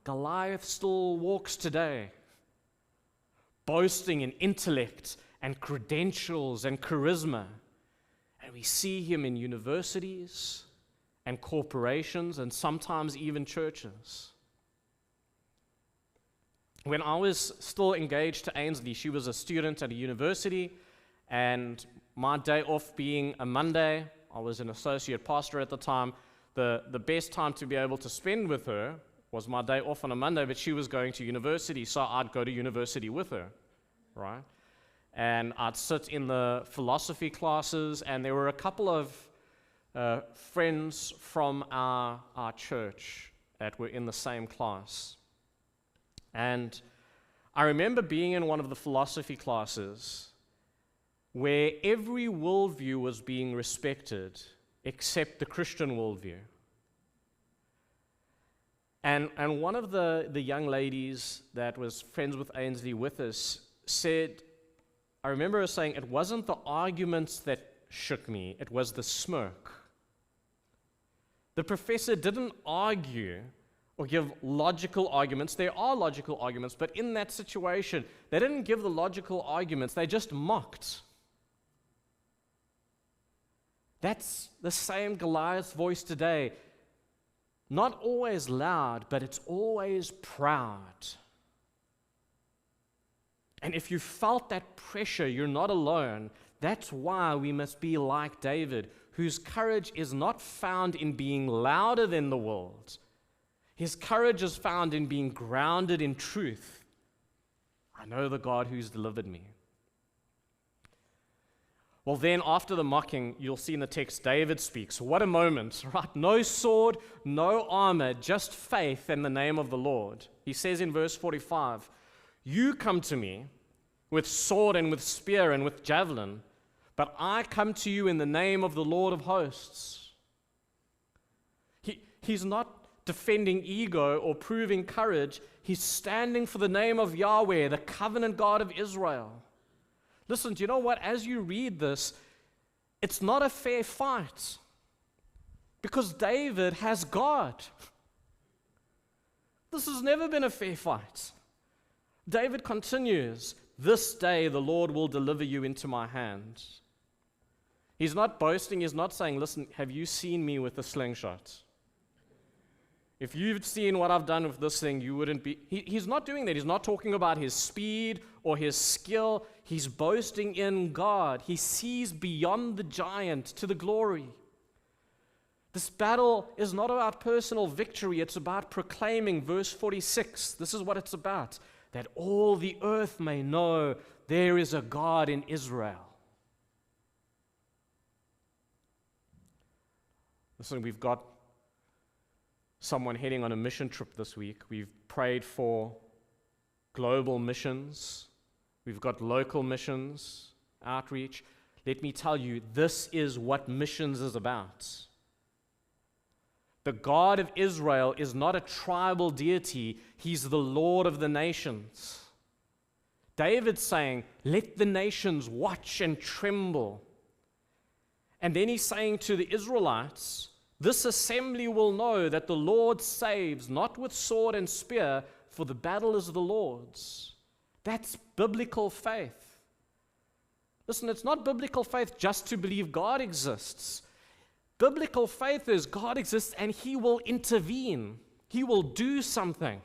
Goliath still walks today, boasting in intellect and credentials and charisma. And we see him in universities and corporations and sometimes even churches. When I was still engaged to Ainsley, she was a student at a university, and my day off being a Monday, I was an associate pastor at the time, the best time to be able to spend with her was my day off on a Monday, but she was going to university, so I'd go to university with her, right? And I'd sit in the philosophy classes, and there were a couple of friends from our church that were in the same class. And I remember being in one of the philosophy classes where every worldview was being respected except the Christian worldview. And one of the young ladies that was friends with Ainsley with us said, I remember her saying, it wasn't the arguments that shook me, it was the smirk. The professor didn't argue or give logical arguments. There are logical arguments, but in that situation, they didn't give the logical arguments, they just mocked. That's the same Goliath's voice today. Not always loud, but it's always proud. And if you felt that pressure, you're not alone. That's why we must be like David, whose courage is not found in being louder than the world. His courage is found in being grounded in truth. I know the God who's delivered me. Well, then after the mocking, you'll see in the text, David speaks. What a moment, right? No sword, no armor, just faith in the name of the Lord. He says in verse 45, you come to me with sword and with spear and with javelin, but I come to you in the name of the Lord of hosts. He's not defending ego or proving courage. He's standing for the name of Yahweh, the covenant God of Israel. Listen, do you know what? As you read this, it's not a fair fight because David has God. This has never been a fair fight. David continues, this day the Lord will deliver you into my hand. He's not boasting. He's not saying, listen, have you seen me with a slingshot? If you've seen what I've done with this thing, you wouldn't be. He's not doing that. He's not talking about his speed or his skill. He's boasting in God. He sees beyond the giant to the glory. This battle is not about personal victory. It's about proclaiming, verse 46. This is what it's about. That all the earth may know there is a God in Israel. Listen, we've got someone heading on a mission trip this week. We've prayed for global missions. We've got local missions, outreach. Let me tell you, this is what missions is about. The God of Israel is not a tribal deity. He's the Lord of the nations. David's saying, let the nations watch and tremble. And then he's saying to the Israelites, this assembly will know that the Lord saves, not with sword and spear, for the battle is the Lord's. That's biblical faith. Listen, it's not biblical faith just to believe God exists. Biblical faith is God exists and He will intervene. He will do something.